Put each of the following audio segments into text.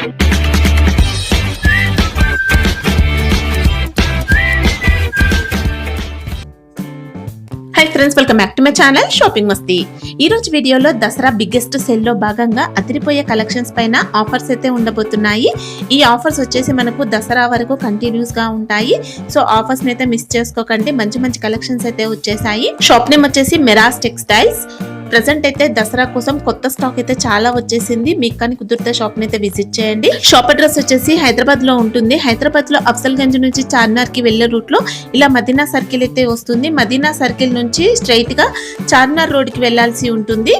Hi friends, welcome back to my channel shopping మస్తీ. ఈ రోజు వీడియోలో దసరా బిగ్గెస్ట్ సేల్ లో భాగంగా అదిరిపోయే కలెక్షన్స్ పైన ఆఫర్స్ అయితే ఉండబోతున్నాయి. ఈ ఆఫర్స్ వచ్చేసి మనకు దసరా వరకు కంటిన్యూస్ గా ఉంటాయి. సో ఆఫర్స్ అయితే మిస్ చేసుకోకండి. మంచి మంచి కలెక్షన్స్ అయితే వచ్చేసాయి. షాప్ నేమ్ వచ్చేసి మెరాస్ టెక్స్టైల్స్. ప్రెసెంట్ అయితే దసరా కోసం కొత్త స్టాక్ అయితే చాలా వచ్చేసింది. మీకు కానీ కుదిరితే షాప్ ని అయితే విజిట్ చేయండి. షాప్ అడ్రస్ వచ్చేసి హైదరాబాద్ లో ఉంటుంది. హైదరాబాద్ లో అఫ్జల్ గంజ్ నుంచి చార్మినార్ కి వెళ్లే రూట్ లో ఇలా మదీనా సర్కిల్ అయితే వస్తుంది. మదీనా సర్కిల్ నుంచి స్ట్రైట్ గా చార్మినార్ రోడ్ కి వెళ్లాల్సి ఉంటుంది.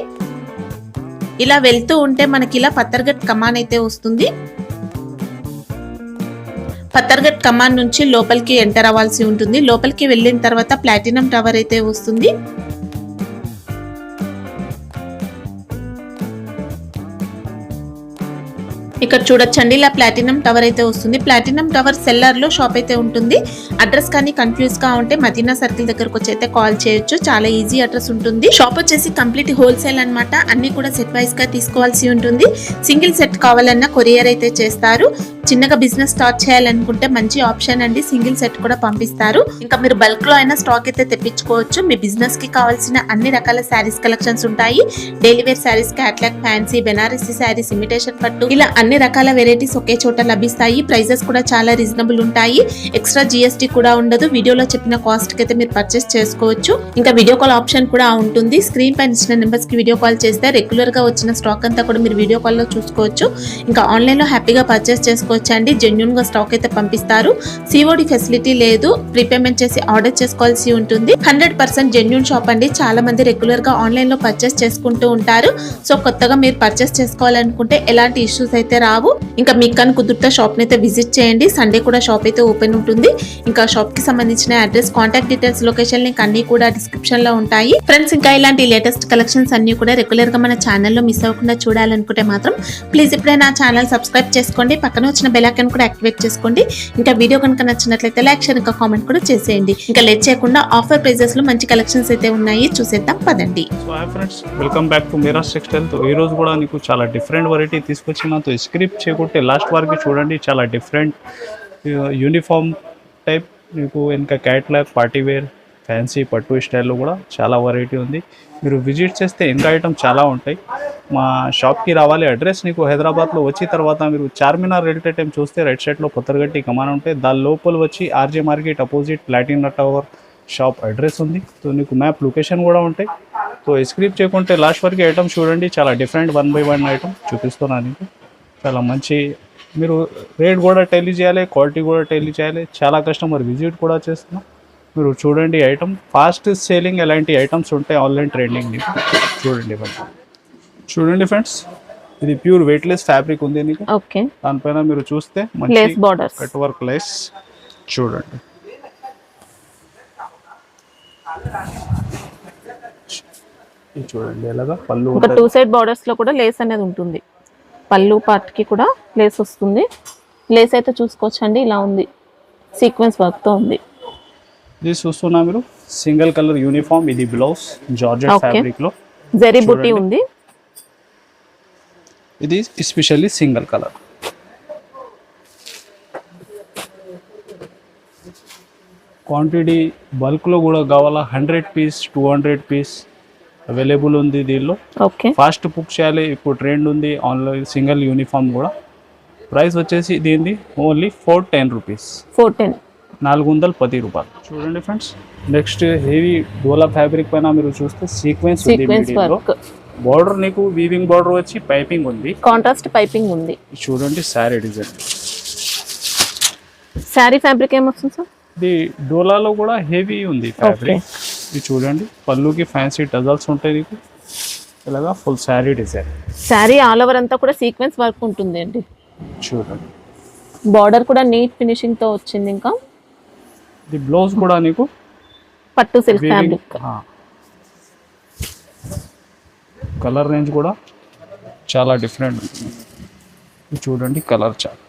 ఇలా వెళ్తూ ఉంటే మనకి ఇలా పత్తర్గట్ కమాన్ అయితే వస్తుంది. పత్తర్గట్ కమాన్ నుంచి లోపలికి ఎంటర్ అవ్వాల్సి ఉంటుంది. లోపలికి వెళ్ళిన తర్వాత ప్లాటినం టవర్ అయితే వస్తుంది. ఇక్కడ చూడొచ్చండి, ఇలా ప్లాటినం టవర్ అయితే వస్తుంది. ప్లాటినం టవర్ సెల్లర్ లో షాప్ అయితే ఉంటుంది. అడ్రస్ కానీ కన్ఫ్యూజ్ గా ఉంటే మదీనా సర్కిల్ దగ్గరకు వచ్చి అయితే కాల్ చేయొచ్చు. చాలా ఈజీ అడ్రస్ ఉంటుంది. షాప్ వచ్చేసి కంప్లీట్ హోల్సేల్ అన్నమాట. అన్ని కూడా సెట్ వైస్ గా తీసుకోవాల్సి ఉంటుంది. సింగిల్ సెట్ కావాలన్నా కొరియర్ అయితే చేస్తారు. చిన్నగా బిజినెస్ స్టార్ట్ చేయాలనుకుంటే మంచి ఆప్షన్ అండి. సింగిల్ సెట్ కూడా పంపిస్తారు. ఇంకా మీరు బల్క్ లో అయినా స్టాక్ అయితే తెప్పించుకోవచ్చు. మీ బిజినెస్ కి కావాల్సిన అన్ని రకాల శారీస్ కలెక్షన్స్ ఉంటాయి. Daily wear saris, catalogue, fancy, Banarasi saris, imitation పట్టు, ఇలా అన్ని రకాల వెరైటీస్ ఒకే చోట లభిస్తాయి. ప్రైజెస్ కూడా చాలా రీజనబుల్ ఉంటాయి. ఎక్స్ట్రా జిఎస్టీ కూడా ఉండదు. వీడియోలో చెప్పిన కాస్ట్ కి అయితే మీరు పర్చేస్ చేసుకోవచ్చు. ఇంకా వీడియో కాల్ ఆప్షన్ కూడా ఉంటుంది. స్క్రీన్ పైన ఇచ్చిన నెంబర్స్ కి వీడియో కాల్ చేస్తే రెగ్యులర్ గా వచ్చిన స్టాక్ అంతా కూడా మీరు వీడియో కాల్ లో చూసుకోవచ్చు. ఇంకా ఆన్లైన్ లో హ్యాపీగా పర్చేస్ చేసుకోవచ్చు అండి. జెన్యూన్ గా స్టాక్ అయితే పంపిస్తారు. సిఓడి ఫెసిలిటీ లేదు. ప్రీపేమెంట్ చేసి ఆర్డర్ చేసుకోవాల్సి ఉంటుంది. 100% జెన్యూన్ షాప్ అండి. చాలా మంది రెగ్యులర్ గా ఆన్లైన్ లో పర్చేస్ చేసుకుంటూ ఉంటారు. సో కొత్తగా మీరు పర్చేస్ చేసుకోవాలనుకుంటే ఎలాంటి ఇష్యూస్ అయితే రావు. ఇంకా మీకు కానీ కుదిరితే షాప్ ని అయితే విజిట్ చేయండి. సండే కూడా షాప్ అయితే ఓపెన్ ఉంటుంది. ఇంకా షాప్ కి సంబంధించిన address, contact details, location link అన్ని కూడా డిస్క్రిప్షన్ లో ఉంటాయి. ఫ్రెండ్స్, ఇంకా ఇలాంటి లేటెస్ట్ కలెక్షన్స్ అన్ని కూడా రెగ్యులర్ గా మన ఛానల్లో మిస్ అవ్వకుండా చూడాలనుకుంటే మాత్రం ప్లీజ్ ఇప్పుడే నా ఛానల్ సబ్స్క్రైబ్ చేసుకోండి. పక్కన వచ్చిన బెల్ ఐకాన్ కూడా యాక్టివేట్ చేసుకోండి. ఇంకా వీడియో కనుక నచ్చినట్లయితే లైక్, షేర్, ఇంకా కామెంట్ కూడా చేసేయండి. ఇంకా లేట్ చేయకుండా ఆఫర్ ప్రైజెస్ లో మంచి కలెక్షన్స్ అయితే ఉన్నాయి, చూసేద్దాం పదండి. So hi friends, welcome back to మెరాస్ టెక్స్టైల్. ఈ రోజు కూడా నీకు చాలా డిఫరెంట్ వెరైటీ తీసుకొచ్చి నాతో స్క్రిప్ట్ చేయకుంటే లాస్ట్ వరకు చూడండి. చాలా డిఫరెంట్ యూనిఫామ్ టైప్ మీకు ఇంకా క్యాట్లాగ్, పార్టీ వేర్, ఫ్యాన్సీ, పట్టు స్టైల్లో కూడా చాలా వెరైటీ ఉంది. మీరు విజిట్ చేస్తే ఇంకా ఐటమ్ చాలా ఉంటాయి. మా షాప్కి రావాలి. అడ్రస్ నీకు హైదరాబాద్లో వచ్చిన తర్వాత మీరు చార్మినార్ రైల్వే టైం చూస్తే రైట్ సైడ్లో పత్తర్గట్టి కమాన్ ఉంటాయి. దాని లోపల వచ్చి RJ market opposite platinum tower shop address ఉంది. సో నీకు మ్యాప్ లొకేషన్ కూడా ఉంటాయి. సో స్క్రిప్ట్ చేయకుంటే లాస్ట్ వరకు ఐటమ్ చూడండి. చాలా డిఫరెంట్ 1 by 1 ఐటమ్ చూపిస్తున్నాను నీకు. చాలా మంచి, మీరు రేట్ కూడా టెలి చేయాలి, క్వాలిటీ కూడా టెలి చేయాలి. చాలా కస్టమర్ విజిట్ కూడా చేస్తున్నాం. మీరు చూడండి ఐటమ్ ఫాస్ట్ సేలింగ్ ఎలాంటి ఐటమ్స్ ఉంటాయి ఆన్లైన్ ట్రెండింగ్ నీకు చూడండి. చూడండి ఫ్రెండ్స్, ఇది ప్యూర్ వెయిట్లెస్ ఫ్యాబ్రిక్ ఉంది నీకు. ఓకే, దానిపైన మీరు చూస్తే మంచి కట్ వర్క్ లైస్ చూడండి. ఇది చూడండి ఎలాగా పళ్ళు, ఒక 2 సైడ్ బోర్డర్స్ లో కూడా లేస్ అనేది ఉంటుంది. పళ్ళు పార్ట్ కి కూడా లేస్ వస్తుంది. లేస్ అయితే చూసుకోవచ్చండి, ఇలా ఉంది, సీక్వెన్స్ వర్క్ తో ఉంది. ఇది చూస్తున్నా మీరు సింగిల్ కలర్ యూనిఫామ్. ఇది బ్లౌజ్ జార్జెట్ ఫ్యాబ్రిక్ లో జరీ బుట్టి ఉంది. ఇది especially single colour. Quantity bulk లో కూడా కావాలా 100 పీస్ 200 పీస్ అవైలబుల్ ఉంది దీనిలో. ఫాస్ట్ బుక్ చేయాలి, ఇప్పుడు ట్రెండ్ ఉంది ఆన్లైన్ సింగిల్ యూనిఫామ్ కూడా. ప్రైస్ వచ్చేసి దీనిది ఓన్లీ 410 రూపీస్. 410 రూపాయలు. చూడండి ఫ్రెండ్స్, నెక్స్ట్ హెవీ డోలా ఫ్యాబ్రిక్ పైన మీరు చూస్తే సీక్వెన్స్ ఉంది. బార్డర్ నీకు వీవింగ్ బార్డర్ వచ్చి పైపింగ్ ఉంది, కాంట్రాస్ట్ పైపింగ్ ఉంది. చూడండి సారీ డిజైన్. సారీ ఫ్యాబ్రిక్ ఏమొస్తుంది సార్? ఇది డోలాలో కూడా హెవీ ఉంది ఫ్యాబ్రిక్. ఇది చూడండి, పళ్ళుకి ఫ్యాన్సీ టజల్స్ ఉంటాయి నీకు. ఇలాగా full sorry design. Sorry all over అంతా కూడా సీక్వెన్స్ వర్క్ ఉంటుంది అండి. చూడండి, బార్డర్ కూడా నీట్ ఫినిషింగ్ తో వచ్చింది. ఇంకా ఇది బ్లౌజ్ కూడా నీకు పట్టు సిల్క్ ఫ్యాబ్రిక్. కలర్ రేంజ్ కూడా చాలా డిఫరెంట్. చూడండి కలర్ చాలా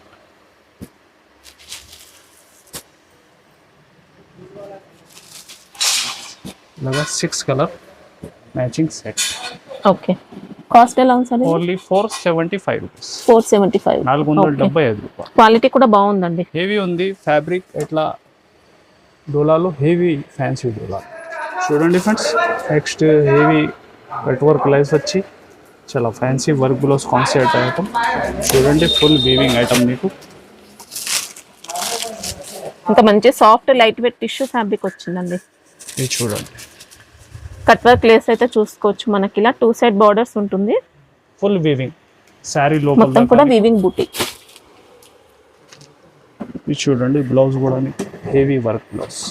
ఇలాగా 6 colour matching set. Okay, cost ఎలా ఉంది సార్? Only 475 rupees. 475. 475 రూపాయలు. క్వాలిటీ కూడా బాగుందండి. హెవీ ఉంది ఫ్యాబ్రిక్. ఎట్లా డోలాలో హెవీ ఫ్యాన్సీ డోలా చూడండి friends. Next heavy cut work lace వచ్చి చాలా fancy work blouse concept item చూడండి. ఫుల్ వీవింగ్ ఐటమ్ మీకు. ఇంకా మంచి soft light weight tissue fabric వచ్చిందండి. ఇది చూడండి. కట్ వర్క్ లేస్ అయితే చూసుకోవచ్చు. మనకి ఇలా 2 సైడ్ బార్డర్స్ ఉంటుంది. ఫుల్ వీవింగ్ శారీ లోపల మొత్తం కూడా వీవింగ్ బూటీ. ఇది చూడండి. బ్లౌజ్ కూడా heavy work blouse.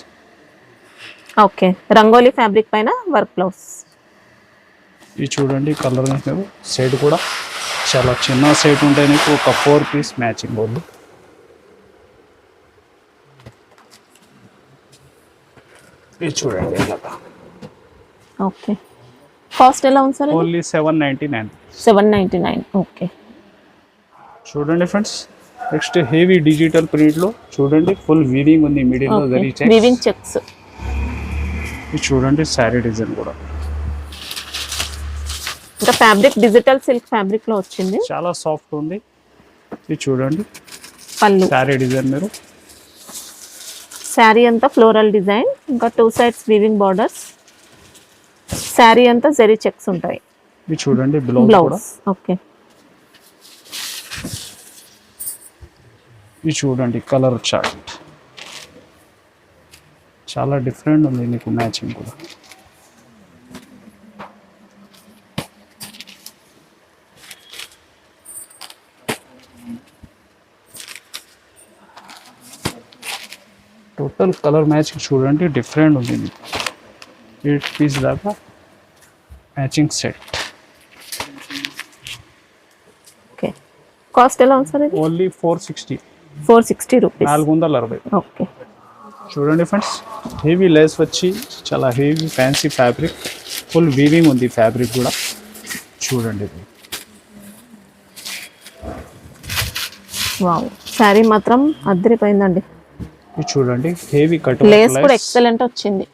Okay, rangoli fabric పైన వర్క్ బ్లౌజ్. ఇది చూడండి. కలర్ మీకు సెట్ కూడా చాలా చిన్న సెట్ ఉంటాయి. నీకు ఒక 4 పీస్ మ్యాచింగ్ వాళ్ళు. ఇది చూడండి ఇలాగా. ఓకే, కాస్ట్ ఎలా ఉంది సార్? ఓన్లీ 799. 799. ఓకే, చూడండి friends. Next heavy digital print లో చూడండి. ఫుల్ వీవింగ్ ఉంది మిడిల్ లో. జరీ చెక్స్. Weaving checks. ఇది చూడండి. సారీ డిజైన్ కూడా ఇంకా ఫ్యాబ్రిక్ డిజిటల్ సిల్క్ ఫ్యాబ్రిక్ లో వచ్చింది. చాలా సాఫ్ట్ ఉంది. ఇది చూడండి. పళ్ళు సారీ డిజైన్ మీరు. శారీ అంతా ఫ్లోరల్ డిజైన్. ఇంకా 2 సైడ్స్ వీవింగ్ బార్డర్స్. శారీ అంతా జరీ చెక్స్ ఉంటాయి. ఇది చూడండి. బ్లౌజ్ కూడా. ఓకే, ఇది చూడండి. కలర్ చార్ట్ చాలా డిఫరెంట్ ఉంది నీకు. మ్యాచింగ్ కూడా టోటల్ కలర్ మ్యాచింగ్ చూడండి. డిఫరెంట్ ఉంది మీకు. 8 పీస్ దాకా మ్యాచింగ్ సెట్. ఓకే, కాస్ట్ ఎలా ఉంది సార్? ఓన్లీ 460. 460 రూపీస్. 460. ఓకే, చూడండి ఫ్రెండ్స్. హెవీ లేస్ వచ్చి చాలా heavy fancy fabric. Full weaving ఉంది ఫ్యాబ్రిక్ కూడా చూడండి. వావ్, శారీ మాత్రం అద్దరిపోయిందండి. ఇది చూడండి. హెవీ కట్ లేస్ కూడా ఎక్సలెంట్ వచ్చింది.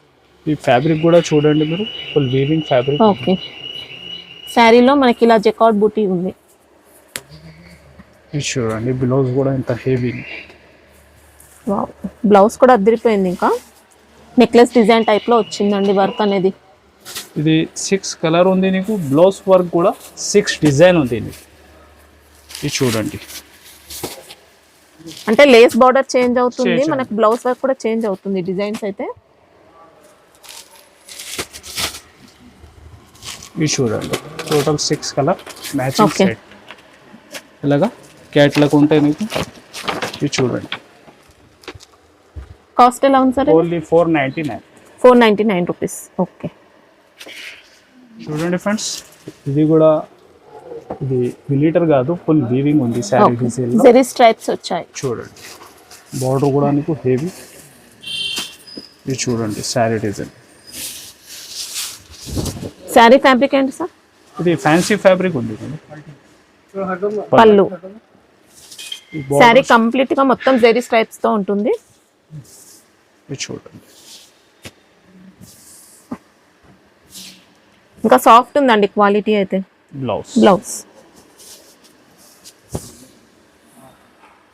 ఈ ఫ్యాబ్రిక్ కూడా చూడండి మీరు. Full weaving fabric. ఓకే, శారీలో మనకి ఇలా జెకార్డ్ బూటీ ఉంది. ఇది చూడండి. బ్లౌజ్ కూడా ఇంత హెవీ. వావ్, బ్లౌజ్ కూడా అద్దరిపోయింది. ఇంకా నెక్లెస్ డిజైన్ టైప్ లో వచ్చిందండి వర్క్ అనేది. ఇది 6 కలర్ ఉంది నీకు. బ్లౌజ్ వర్క్ కూడా 6 డిజైన్ ఉంది నీకు. ఇది చూడండి. అంటే లేస్ బార్డర్ చేంజ్ అవుతుంది. మనకి బ్లౌజ్ వర్క్ కూడా చేంజ్ అవుతుంది. డిజైన్స్ అయితే ఇది చూడండి. Total 6 colour matching set. ఇలాగా క్యాట్లాగ్ ఉంటాయి నీకు. ఇది చూడండి. కాస్ట్ ఎలా ఉంది సార్? ఓన్లీ 499. 499 రూపీస్. ఓకే, చూడండి ఫ్రెండ్స్. ఇది కూడా ఇది మిలిటర్ కాదు. ఫుల్ వీవింగ్ ఉంది శారీ డిజైన్ లో. జరీ స్ట్రైప్స్ వచ్చాయి. చూడండి. బార్డర్ కూడా నీకు హెవీ. ఇది చూడండి. శారీ డిజైన్. శారీ ఫ్యాబ్రిక్ ఏంటి సార్? ఇది ఫ్యాన్సీ ఫ్యాబ్రిక్ ఉంది. పళ్ళు. శారీ కంప్లీట్ గా మొత్తం జరీ స్ట్రైప్స్ తో ఉంటుంది. ఇది చూడండి. ఇంకా సాఫ్ట్ ఉందండి క్వాలిటీ అయితే. బ్లౌజ్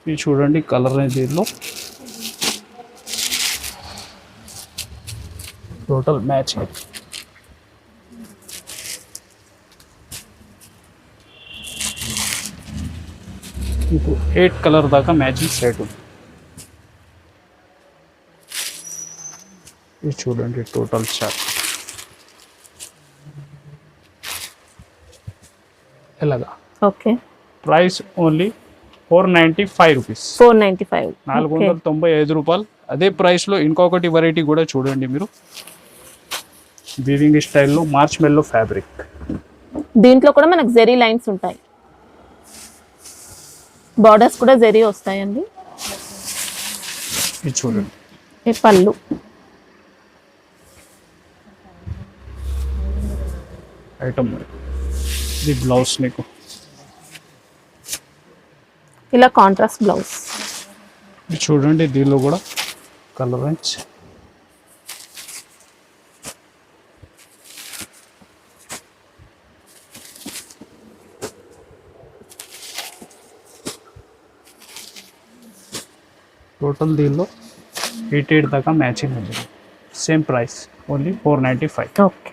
ఇది చూడండి. కలర్ దీనిలో టోటల్ మ్యాచ్. మీకు 8 కలర్ దాకా మ్యాచింగ్ సెట్ ఉంది. ఇది చూడండి. టోటల్ చార్ట్ ఎలాగా. Okay, price only 495 rupees. 495. 495 రూపాయలు. అదే ప్రైస్లో ఇంకొకటి వెరైటీ కూడా చూడండి మీరు. వీవింగ్ స్టైల్లో మార్చ్ మెల్లో ఫ్యాబ్రిక్. దీంట్లో కూడా మనకు జెరీ లైన్స్ ఉంటాయి. బార్డర్స్ కూడా జెరీ వస్తాయండి. ఇది చూడండి. ఈ పళ్ళు. ఐటమ్ ఇది బ్లౌజ్ నీకు. ఇలా కాంట్రాస్ట్ బ్లౌజ్. ఇది చూడండి. దీనిలో కూడా కలర్ రేంజ్. టోటల్ దీనిలో 88 దాకా మ్యాచింగ్ ఉంది. Same price only 495. ఓకే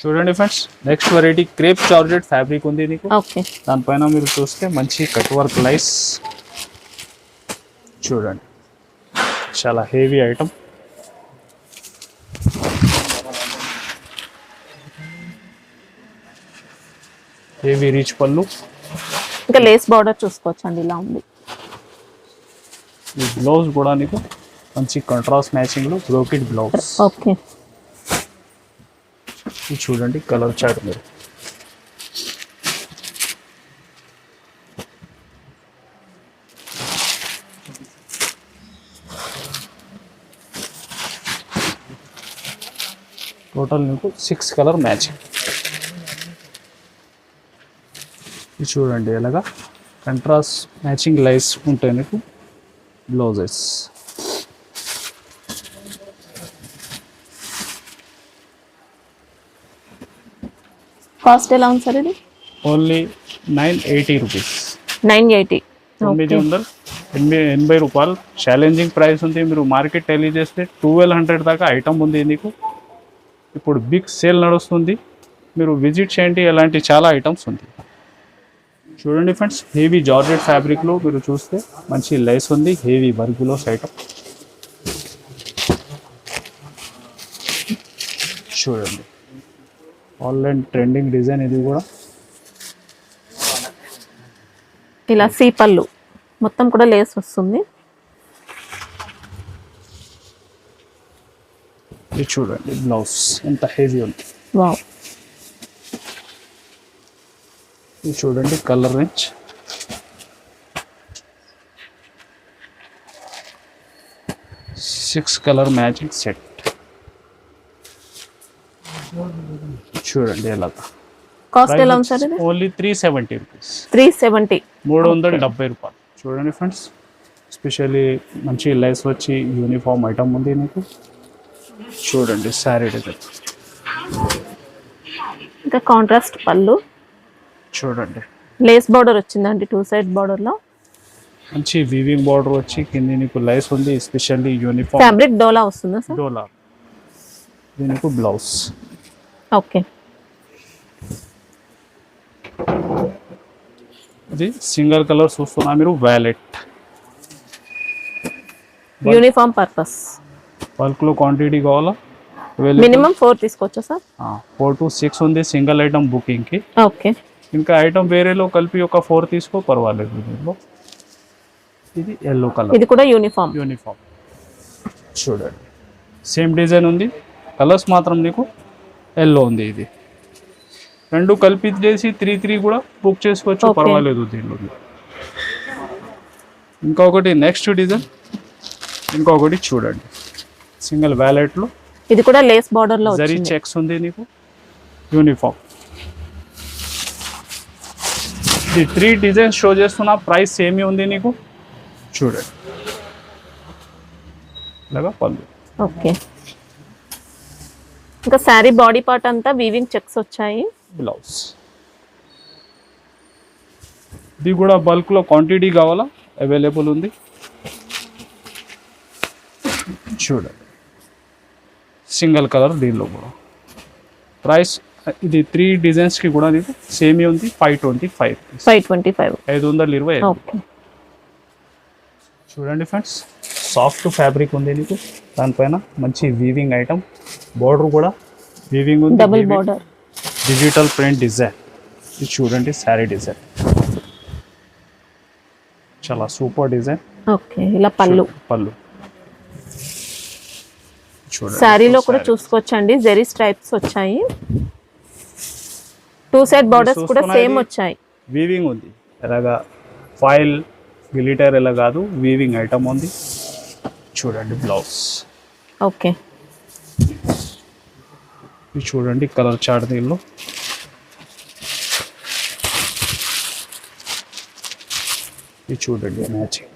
చూడండి friends, next variety crepe georgette fabric ఉంది నీకు. ఓకే దానిపైన మీరు చూస్తే మంచి కట్ వర్క్ లైస్ చూడండి, చాలా హెవీ ఐటమ్. హెవీ రిచ్ పళ్ళు. ఇంకా లేస్ బార్డర్ చూసుకోవచ్చండి, ఇలా ఉంది. ఈ బ్లౌజ్ కూడా నీకు మంచి కాంట్రాస్ట్ మ్యాచింగ్లో బ్రోకెట్ బ్లౌజ్. ఓకే ఇది చూడండి కలర్ చార్ట్ మీరు. టోటల్ మీకు 6 కలర్ మ్యాచింగ్. ఇది చూడండి ఎలాగా కంట్రాస్ట్ మ్యాచింగ్ లైన్స్ ఉంటాయి మీకు బ్లౌజెస్. కాస్ట్ ఎలా ఉంది సార్ ఇది? Only 980 rupees. 980. 980 రూపాయలు ఛాలెంజింగ్ ప్రైస్ ఉంది. మీరు మార్కెట్ టెలీ చేస్తే 1200 దాకా ఐటమ్ ఉంది నీకు. ఇప్పుడు బిగ్ సేల్ నడుస్తుంది, మీరు విజిట్ చేయండి. అలాంటి చాలా ఐటమ్స్ ఉంది. చూడండి ఫ్రెండ్స్, హెవీ జార్జెట్ ఫ్యాబ్రిక్లో మీరు చూస్తే మంచి లైస్ ఉంది, హెవీ వర్క్లోస్ ఐటమ్ చూడండి. ఆన్లైన్ ట్రెండింగ్ డిజైన్ ఇది కూడా. ఇలా సీ పళ్ళు మొత్తం కూడా లేస్ వస్తుంది. ఇది చూడండి బ్లౌజ్ ఎంత హెవీ ఉంది. వావ్, ఇది చూడండి colour range. Six colour matching set చూడండి ఎలాగా. కాస్ట్ ఎలా ఉంది సార్ ఇది? Only 370 rupees. 370. 370 రూపాయలు. చూడండి ఫ్రెండ్స్, స్పెషల్లీ మంచి లైస్ వచ్చి యూనిఫామ్ ఐటమ్ ఉంది నీకు. చూడండి శారీ డిజైన్. ఇంకా కాంట్రాస్ట్ పళ్ళు, చూడండి లేస్ బార్డర్ వచ్చిందండి 2 సైడ్ బార్డర్ లో. మంచి వీవింగ్ బార్డర్ వచ్చి కింద నీకు లైస్ ఉంది. స్పెషల్లీ యూనిఫామ్ ఫ్యాబ్రిక్ డోలా వస్తుందా సార్? డోలా. దీనికి బ్లౌజ్. ఓకే, ఇది సింగిల్ కలర్ చూస్తున్నా మీరు, వ్యాలెట్. Uniform purpose. బల్క్లో క్వాంటిటీ కావాలా? మినిమం 4 తీసుకోవచ్చా సార్? 4 to 6 ఉంది సింగిల్ ఐటమ్ బుకింగ్కి. ఓకే, ఇంకా ఐటమ్ వేరేలో కలిపి ఒక 4 తీసుకో పర్వాలేదు. దీనిలో ఇది ఎల్లో కలర్. ఇది కూడా యూనిఫామ్. చూడండి సేమ్ డిజైన్ ఉంది, కలర్స్ మాత్రం నీకు ఎల్లో ఉంది. ఇది రెండు కలిపి చేసి 3 కూడా బుక్ చేసుకోవచ్చు, పర్వాలేదు దీనిలో. ఇంకొకటి నెక్స్ట్ డిజైన్, ఇంకొకటి చూడండి సింగిల్ వ్యాలెట్లో. ఇది కూడా లేస్ బార్డర్ లో జరీ వచ్చింది. చెక్స్ ఉంది నీకు, యూనిఫామ్. ఈ 3 డిజైన్స్ షో చేస్తున్నా, ప్రైస్ సేమ్ ఉంది నీకు. చూడండి ఇలాగా పళ్ళు. ఓకే, ఇంకా శారీ బాడీ పార్ట్ అంతా వీవింగ్ చెక్స్ వచ్చాయి. బ్లౌజ్. ఇది కూడా బల్క్లో క్వాంటిటీ కావాలా? అవైలబుల్ ఉంది. చూడండి సింగిల్ కలర్. దీనిలో కూడా ప్రైస్ ఇది 3 డిజైన్స్కి కూడా నీకు సేమ్ ఉంది. 525. 520. ఓకే, చూడండి ఫ్రెండ్స్, సాఫ్ట్ ఫ్యాబ్రిక్ ఉంది నీకు. దానిపైన మంచి వీవింగ్ ఐటమ్, బార్డర్ కూడా వీవింగ్ ఉంది, double border, digital print design. ఇది చూడండి శారీ డిజైన్, చాలా సూపర్ డిజైన్. ఓకే, ఇలా పళ్ళు. చూడండి శారీలో కూడా చూసుకోవచ్చండి, జెరీ స్ట్రైప్స్ వచ్చాయి. 2 సైడ్ బార్డర్స్ కూడా సేమ్ వచ్చాయి. వీవింగ్ ఉంది, ఎలాగా ఫాయిల్ గ్లిటర్ ఎలా కాదు, వీవింగ్ ఐటమ్ ఉంది. చూడండి బ్లౌజ్. ఓకే, ఇది చూడండి కలర్ చార్ట్. దీనిలో ఇది చూడండి matching.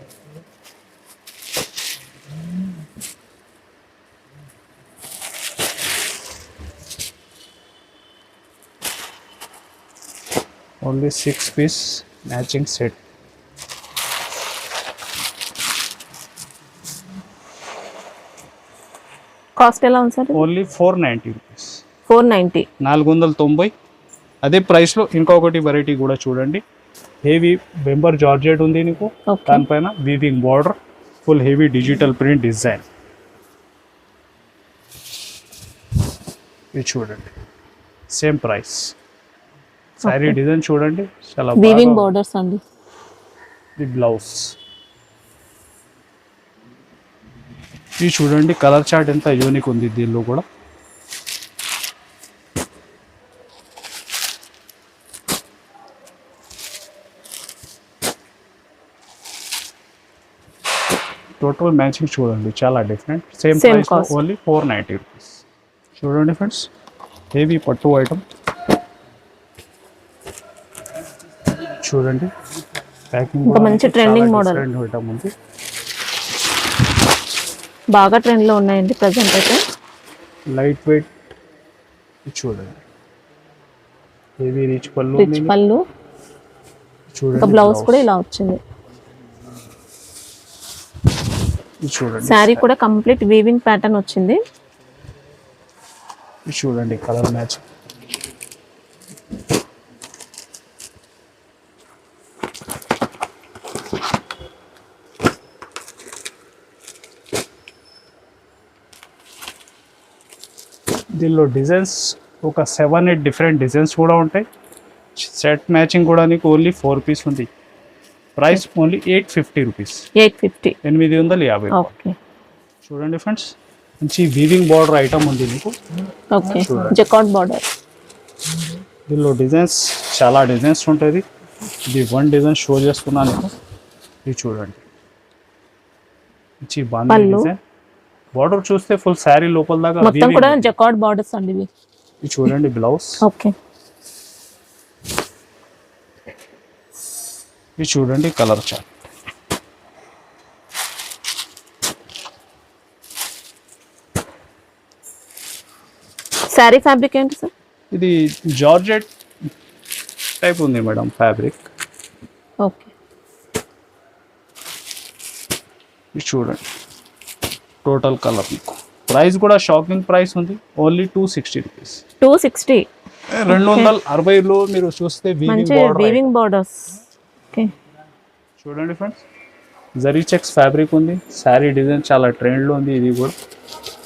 Only 6 piece matching set. Cost ఎలా ఉంది సార్? Only 490 rupees. 490. 490. అదే ప్రైస్లో ఇంకొకటి వెరైటీ కూడా చూడండి. హెవీ బెంబర్ జార్జెట్ ఉంది నీకు, దానిపైన weaving border, full heavy digital print design. ఇది చూడండి, సేమ్ ప్రైస్. సారీ డిజైన్ చూడండి, చాలా వీవింగ్ బోర్డర్స్ అండి. ఇది బ్లౌజ్. ఇది చూడండి, కలర్ చార్ట్ ఎంత యూనిక్ ఉంది దీనిలో కూడా. టోటల్ మ్యాచింగ్ చూడండి, చాలా different. Same price only 490 rupees. చూడండి ఫ్రెండ్స్, హెవీ పట్టు ఐటమ్ చూడండి. ప్యాకింగ్ మంచి ట్రెండింగ్ మోడల్ ఐటమ్ ఉంది, బాగా ట్రెండ్ లో ఉన్నాయండి ప్రెసెంట్ అయితే. లైట్ వెయిట్ చూడండి, హెవీ రిచ్ పళ్ళు చూడండి. బ్లౌజ్ కూడా ఇలా వచ్చింది. చూడండి, శారీ కూడా కంప్లీట్ వీవింగ్ ప్యాటర్న్ వచ్చింది. చూడండి కలర్ మ్యాచ్. దీనిలో డిజైన్స్ ఒక 7-8 డిఫరెంట్ డిజైన్స్ కూడా ఉంటాయి. సెట్ మ్యాచింగ్ కూడా నీకు ఓన్లీ 4 పీస్ ఉంది. Price only 850 rupees. 850. ఓకే, చూడండి ఫ్రెండ్స్, మంచి వీవింగ్ బార్డర్ ఐటమ్ ఉంది మీకు. Okay, jacquard border. దీనిలో డిజైన్స్ చాలా డిజైన్స్ ఉంటుంది. ఇది వన్ డిజైన్ షో చేస్తున్నాను మీకు. ఇది చూడండి, మంచి బాంధీ డిజైన్. బార్డర్ చూస్తే ఫుల్ శారీ లోపల దాకా మొత్తం కూడా జకార్డ్ బార్డర్స్ అండి ఇవి. ఇది చూడండి బ్లౌజ్. ఓకే, ఇది చూడండి కలర్ చార్ట్. శారీ ఫ్యాబ్రిక్ ఏంటి సార్? ఇది జార్జెట్ టైప్ ఉంది మేడం ఫ్యాబ్రిక్. ఓకే, ఇది చూడండి టోటల్ కలర్ మీకు. ప్రైస్ కూడా షాకింగ్ ప్రైస్ ఉంది, ఓన్లీ 260 రూపీస్. 260. 260లో మీరు చూస్తే వీవింగ్ బార్డర్స్. ఓకే, చూడండి ఫ్రెండ్స్, జరీ చెక్స్ ఫ్యాబ్రిక్ ఉంది. శారీ డిజైన్ చాలా ట్రెండ్లో ఉంది ఇది కూడా.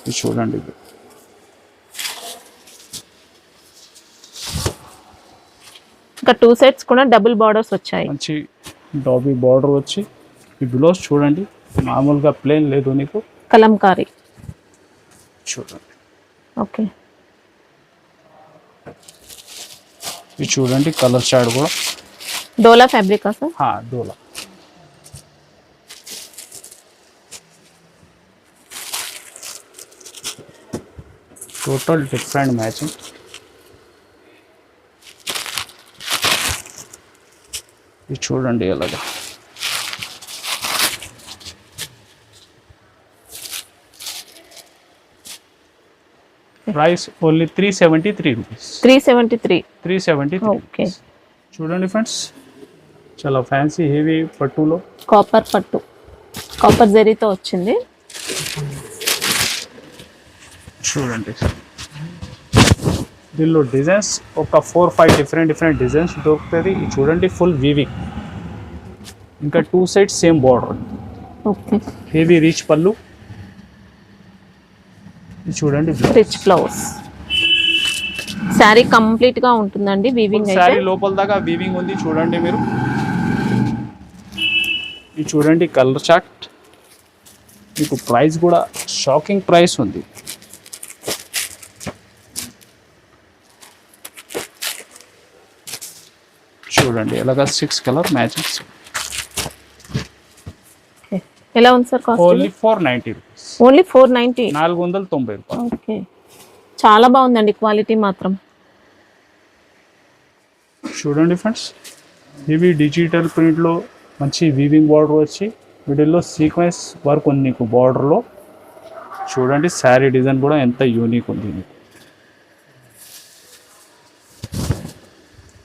ఇది చూడండి, ఇది ఇంకా 2 సెట్స్ కూడా డబుల్ బార్డర్స్ వచ్చాయి. మంచి డాబీ బార్డర్ వచ్చి. ఈ బ్లౌజ్ చూడండి, మామూలుగా ప్లేన్ లేదు నీకు, కలంకారీ. చూడండి, ఓకే, ఇది చూడండి కలర్ చార్ట్ కూడా. డోలా ఫ్యాబ్రిక్ సార్? డోలా. Total different matching. ఇది చూడండి ఎలాగా. Price only 373 rupees. 373. ఓకే, చూడండి ఫ్రెండ్స్, చాలా ఫ్యాన్సీ హెవీ పట్టులో కాపర్ పట్టు, కాపర్ జరీతో వచ్చింది. చూడండి, దీనిలో డిజైన్స్ ఒక 4-5 డిఫరెంట్ డిజైన్స్ దొరుకుతుంది. చూడండి ఫుల్ వీవింగ్, ఇంకా 2 sides same border. Okay, heavy rich పళ్ళు. చూడండి రిచ్ బ్లౌజ్. శారీ కంప్లీట్ గా ఉంటుందండి వీవింగ్. శారీ లోపల దాకా వీవింగ్ ఉంది చూడండి మీరు. ఇది చూడండి కలర్ చార్ట్. మీకు ప్రైస్ కూడా షాకింగ్ ప్రైస్ ఉంది. చూడండి ఎలాగా 6 కలర్ మ్యాచింగ్స్. ఎలా ఉంది sir cost? Only 490 rupees. Only 490. 490 రూపాయలు. ఓకే, చాలా బాగుందండి క్వాలిటీ మాత్రం. చూడండి ఫ్రెండ్స్, ఇవి డిజిటల్ ప్రింట్లో మంచి వీవింగ్ బార్డర్ వచ్చి మిడిల్లో సీక్వెన్స్ వర్క్ ఉంది నీకు బార్డర్లో. చూడండి శారీ డిజైన్ కూడా ఎంత యూనిక్ ఉంది నీకు.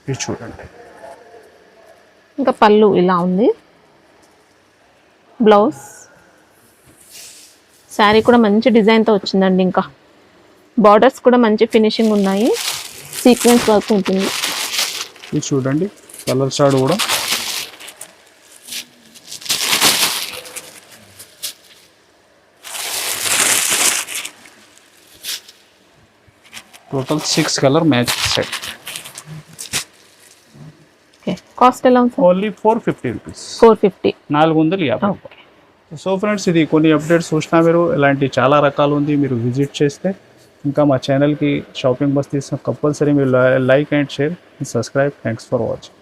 ఇది చూడండి, ఇంకా పళ్ళు ఇలా ఉంది. బ్లౌజ్ శారీ కూడా మంచి డిజైన్తో వచ్చిందండి. ఇంకా బార్డర్స్ కూడా మంచి ఫినిషింగ్ ఉన్నాయి, సీక్వెన్స్ వర్క్ ఉంటుంది. ఇది చూడండి కలర్ షాడ్ కూడా total 6 colour match set. Okay, cost ఎలా ఉంది? Only 450 rupees. 450. 450. Okay. So friends, ఇది కొన్ని అప్డేట్స్ చూసినా మీరు ఇలాంటి చాలా రకాలు ఉంది. మీరు విజిట్ చేస్తే ఇంకా మా ఛానల్కి షాపింగ్ బస్ తీసిన కంపల్సరీ మీరు like and share and subscribe. Thanks for watching.